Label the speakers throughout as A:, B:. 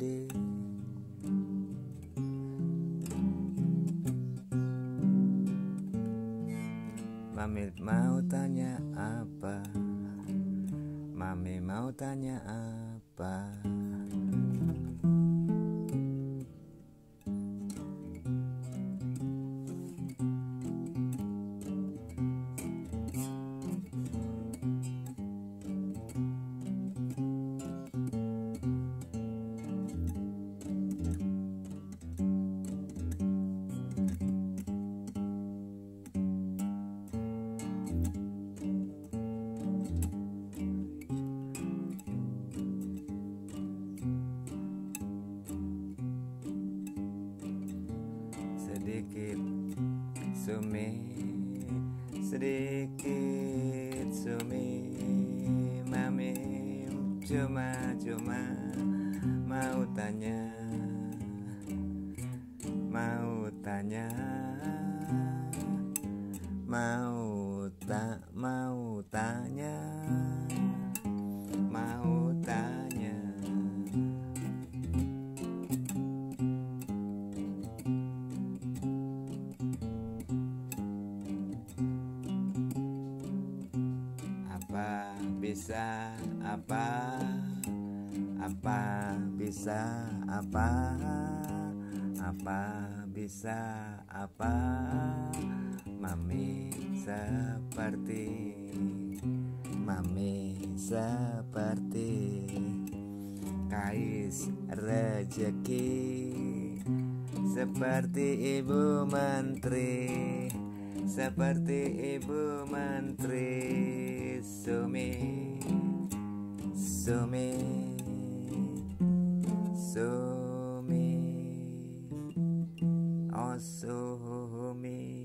A: tadi. Mami mau tanya apa? Mami mau tanya apa? Sedikit sumi, sedikit sumi, mami cuma mau tanya, mau tanya, mau tanya, mau tanya. Apa bisa apa bisa apa bisa apa mami seperti kais rejeki, seperti ibu menteri, seperti ibu menteri. Sumi, sumi, sumi, oh sumi.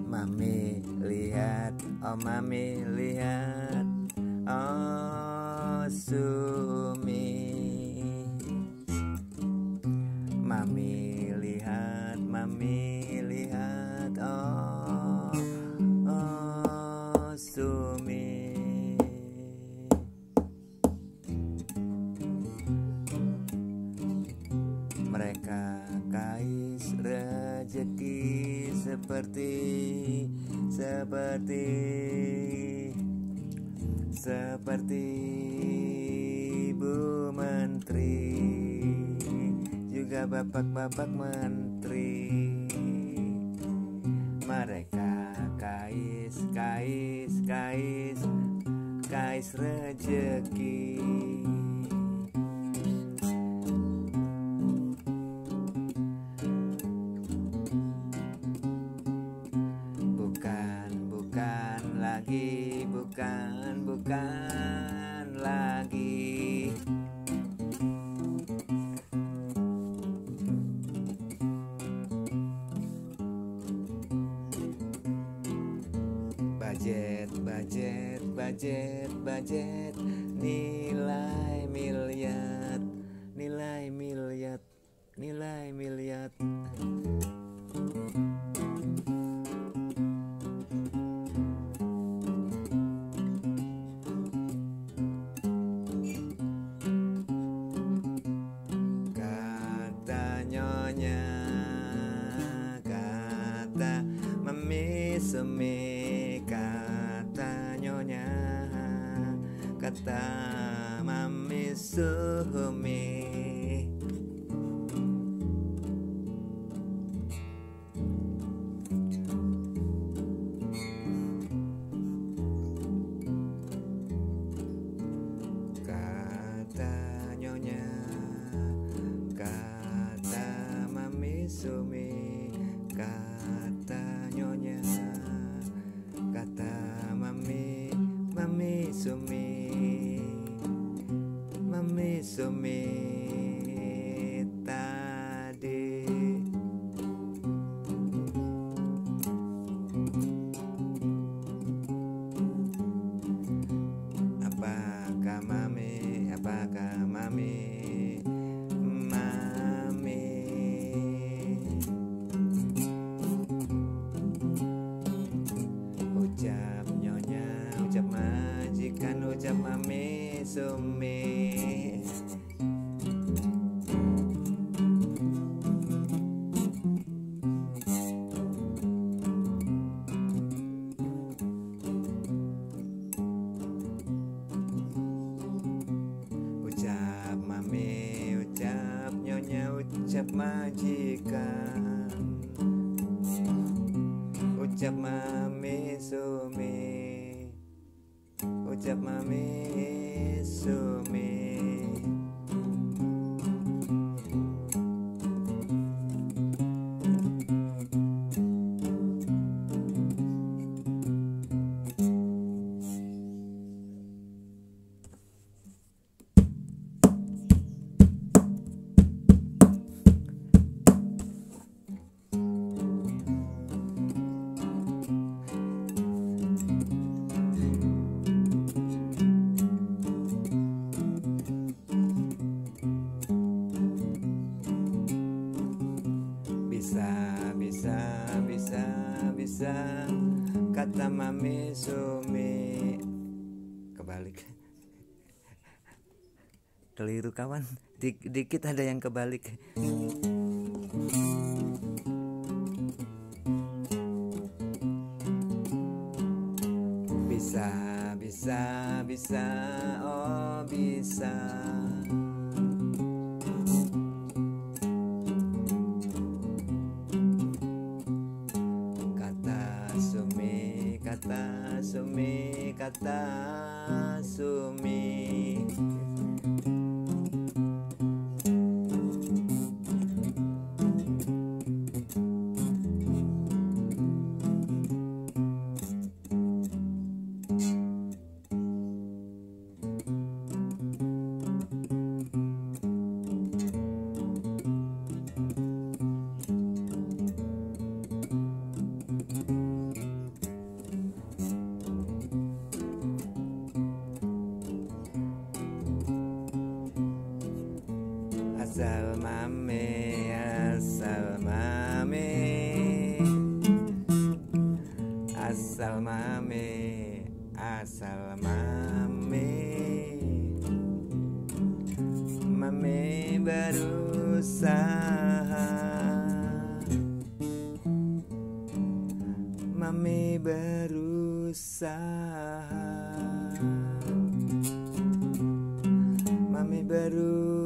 A: Mami lihat, oh mami lihat, oh sumi. Mami lihat, oh sumi. Mereka kais rejeki, seperti ibu menteri, juga bapak menteri. Mereka kais rejeki. Bukan lagi. Budget nilai miliar. Kata mami sumi, kata nyonya, kata mami sumi. Kata nyonya, kata mami sumi, kata nyonya, kata mami sumi tadi. Apakah mami, apakah mami, mami. Ucap nyonya, ucap majikan, ucap mami Sumi. Ucap mami, ucap nyonya, ucap majikan, ucap mami Sumi, ucap mami Sumi. Bisa, kata mami Sumi. Kebalik. Keliru kawan, dikit ada yang kebalik. Bisa, oh bisa. Kata Sumi, kata Sumi. Asal mami, asal mami, asal mami, asal mami. Mami berusaha, mami berusaha, mami berupaya.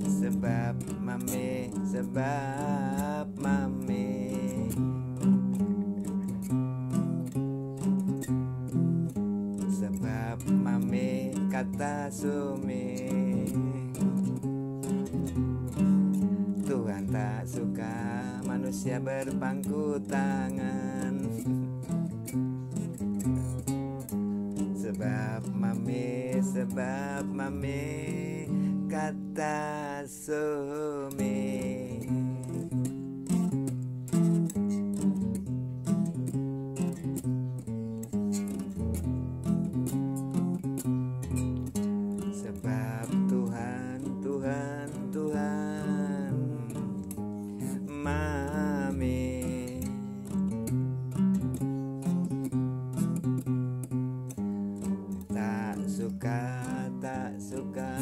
A: Sebab mami, sebab mami, sebab mami, kata Sumi. Tuhan tak suka manusia berpangku tangan. Sebab mami, kata Sumi. Sebab Tuhan, Tuhan, Tuhan, mami. Tak suka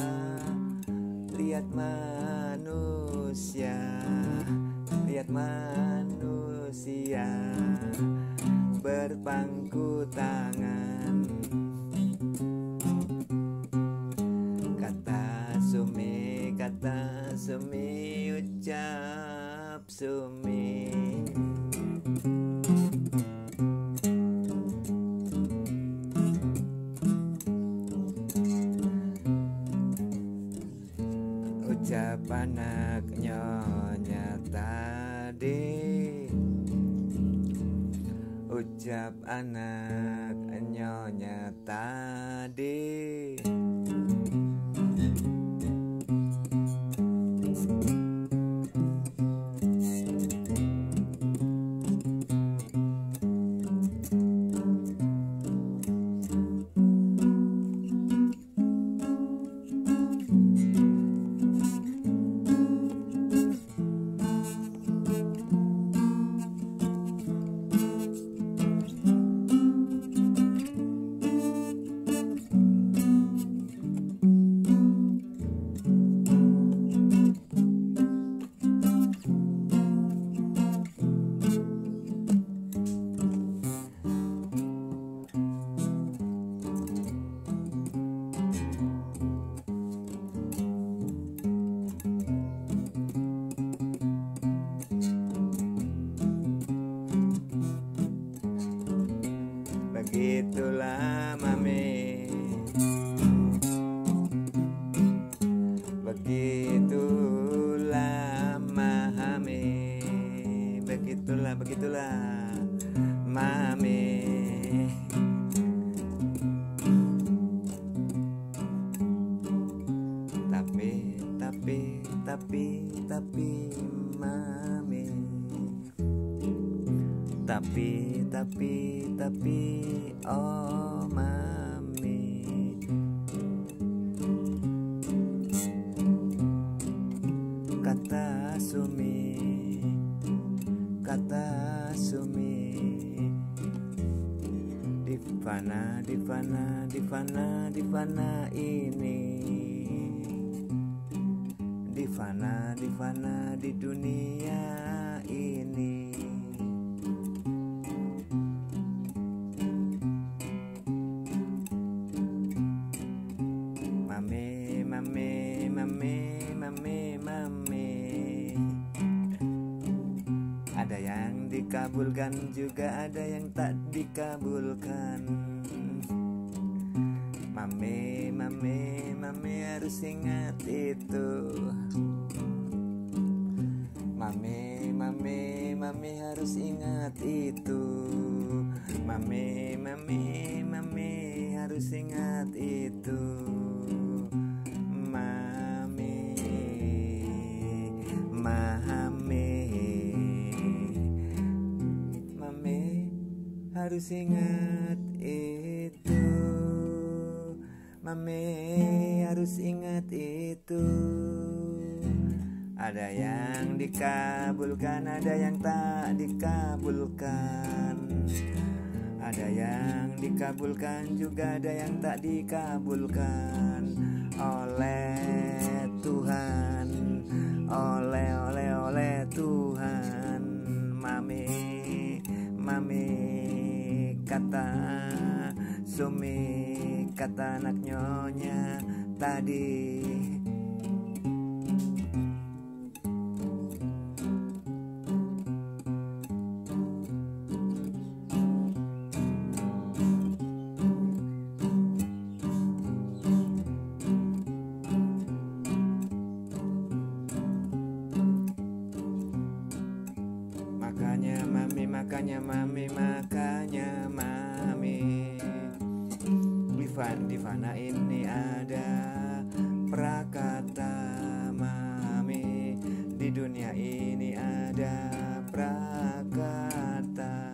A: lihat manusia, lihat manusia berpangku tangan. Kata Sumi, ucap Sumi. Ucap anak nyonya tadi, ucap anak nyonya tadi. begitulah mami, begitulah mami, begitulah mami. Tapi mami, tapi oh mami, kata Sumi, di fana ini, di fana di dunia ini. Mami, ada yang dikabulkan juga ada yang tak dikabulkan. Mami harus ingat itu. Mami harus ingat itu. Mami harus ingat itu. Mami harus ingat itu. Mami harus ingat itu. Ada yang dikabulkan, ada yang tak dikabulkan. Ada yang dikabulkan juga ada yang tak dikabulkan oleh Tuhan, oleh Tuhan. Mami kata Sumi, kata anak nyonya tadi. Makanya mami, di fana ini ada prakata mami, di dunia ini ada prakata.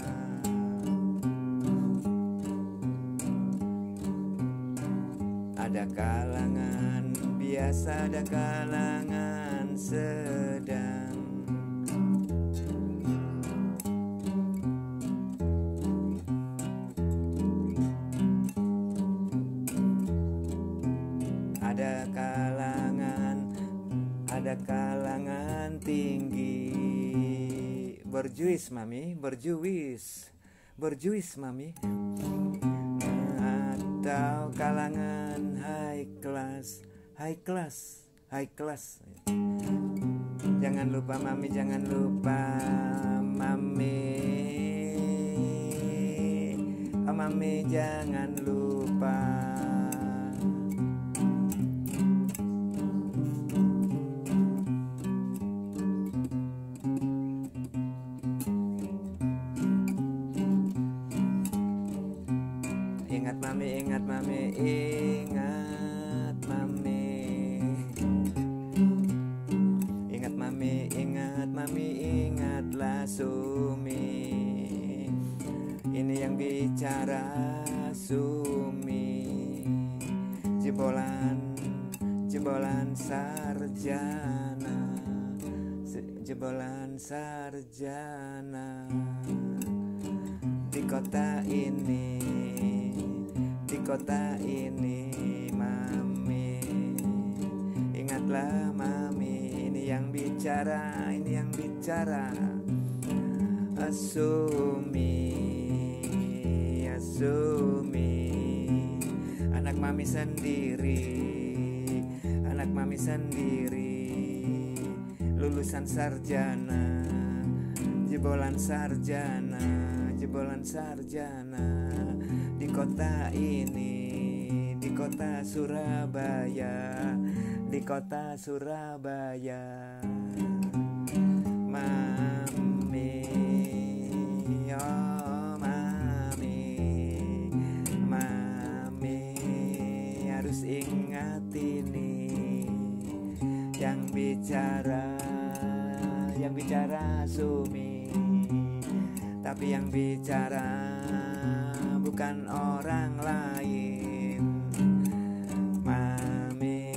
A: Ada kalangan biasa, ada kalangan sedang. Ada kalangan tinggi. Berjuis mami, berjuis mami. Atau kalangan high class. Jangan lupa mami, jangan lupa mami. Oh mami jangan lupa. Ingat mami, ingatlah Sumi. Ini yang bicara Sumi. Jebolan sarjana di kota ini mami. Ingatlah mami, ini yang bicara Sumi. Anak mami sendiri, lulusan sarjana, jebolan sarjana, di kota ini, di kota Surabaya, di kota Surabaya. Mami, oh mami, mami harus ingat ini. Yang bicara Sumi, tapi yang bicara bukan orang lain. Mami,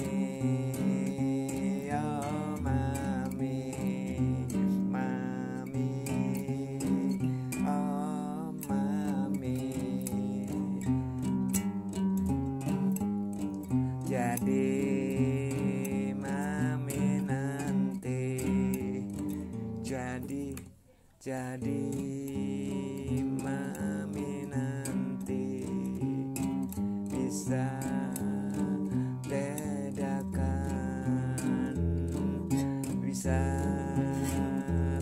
A: oh mami, mami, oh mami. Jadi mami nanti, jadi mami nanti bisa bedakan, bisa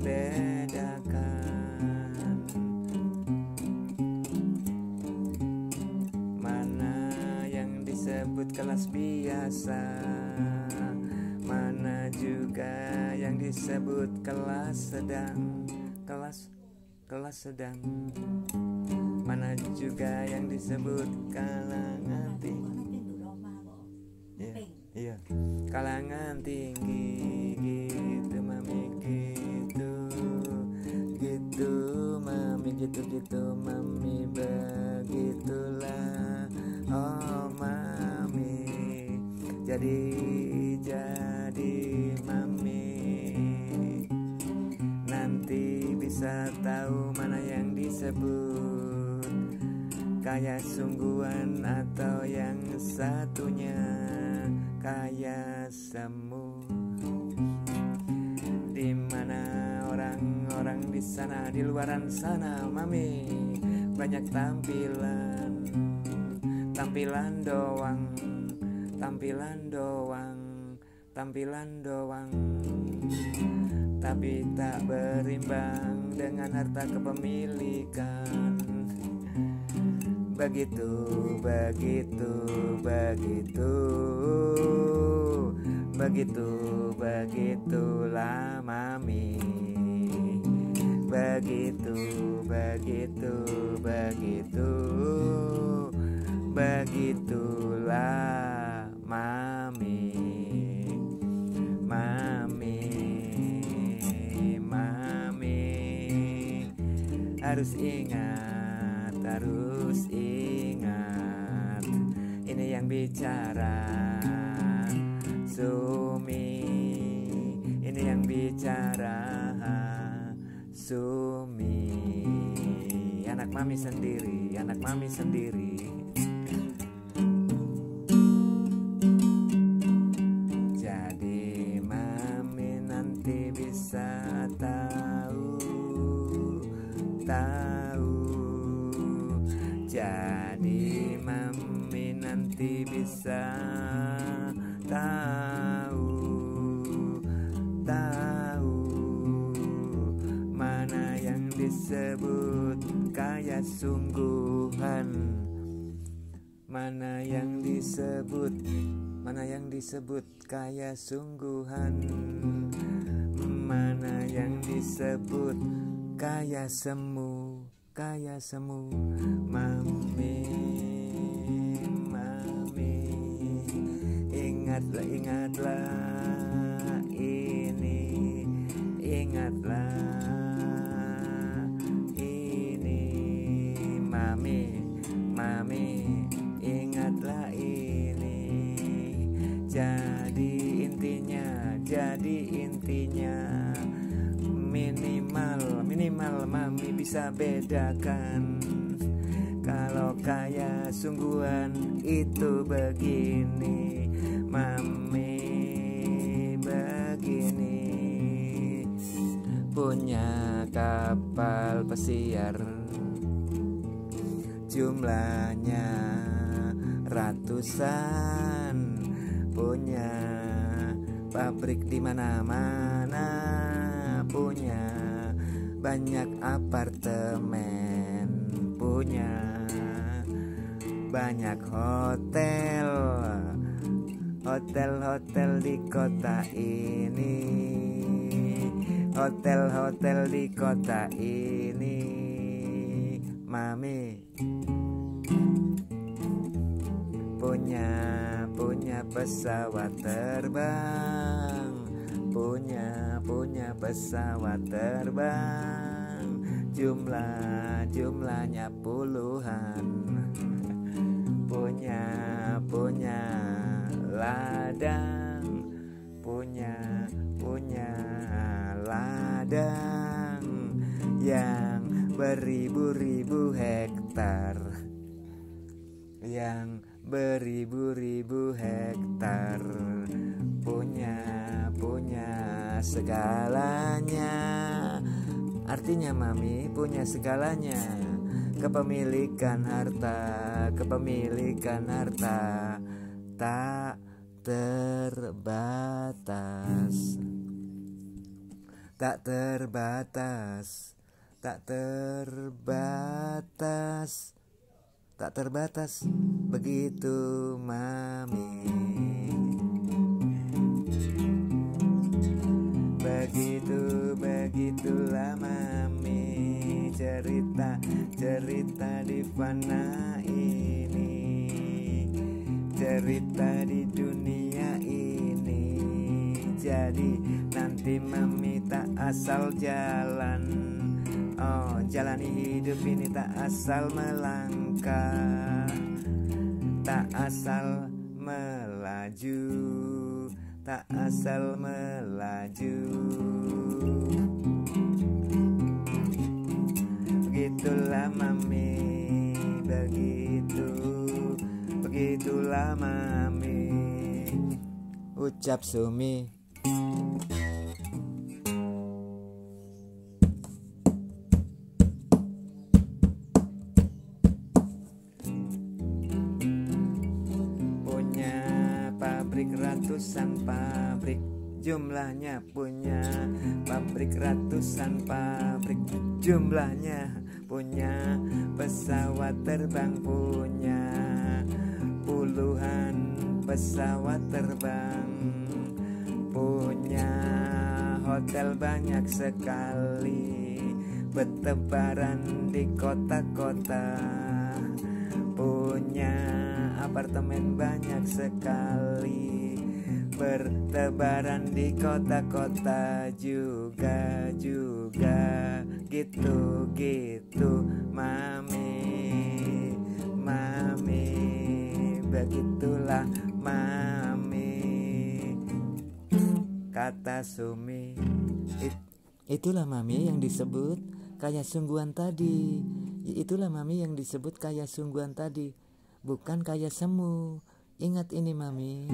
A: bedakan mana yang disebut kelas biasa, mana juga yang disebut kelas sedang, kelas sedang, mana juga yang disebut kalangan tinggi. Iya, kalangan tinggi gitu mami, gitu mami, gitu mami, begitulah oh mami. Jadi mami nanti bisa tahu mana yang disebut kayak sungguhan atau yang satunya kayak semu. Di mana orang-orang di sana, di luaran sana mami banyak tampilan doang, tapi tak berimbang dengan harta kepemilikan. Begitulah mami, begitulah mami, harus ingat, ini yang bicara Sumi, ini yang bicara Sumi, anak mami sendiri. Jadi mami nanti bisa tahu. Jadi mami nanti bisa tahu mana yang disebut kayak sungguhan, mana yang disebut kayak sungguhan, mana yang disebut kayak semu. Mami, ingatlah ini, mami, ingatlah ini. Jadi intinya minimal mami bisa bedakan kalau kayak sungguhan itu begini, mami begini. Punya kapal pesiar jumlahnya ratusan, punya pabrik di mana-mana, punya banyak apartemen, punya banyak hotel, hotel-hotel di kota ini, hotel-hotel di kota ini. Mami punya pesawat terbang, punya pesawat terbang, jumlahnya puluhan, punya ladang, punya ladang yang beribu-ribu hektar, yang beribu-ribu hektar, punya segalanya. Artinya Mami punya segalanya, kepemilikan harta tak terbatas, tak terbatas, tak terbatas, tak terbatas. Begitu Mami, begitulah Mami, cerita di fana ini, cerita di dunia ini. Jadi nanti Mami tak asal jalan, oh jalani hidup ini tak asal melangkah, tak asal melaju, tak asal melaju. Begitulah Mami, begitulah Mami, ucap Sumi. Punya pabrik ratusan pabrik, jumlahnya punya pabrik ratusan pabrik, jumlahnya punya pesawat terbang, punya puluhan pesawat terbang, punya hotel banyak sekali, bertebaran di kota-kota, punya apartemen banyak sekali, bertebaran di kota-kota juga gitu Mami, begitulah Mami, kata Sumi. Itulah Mami yang disebut kaya sungguhan tadi. Itulah Mami yang disebut kaya sungguhan tadi, bukan kaya semu. Ingat ini Mami.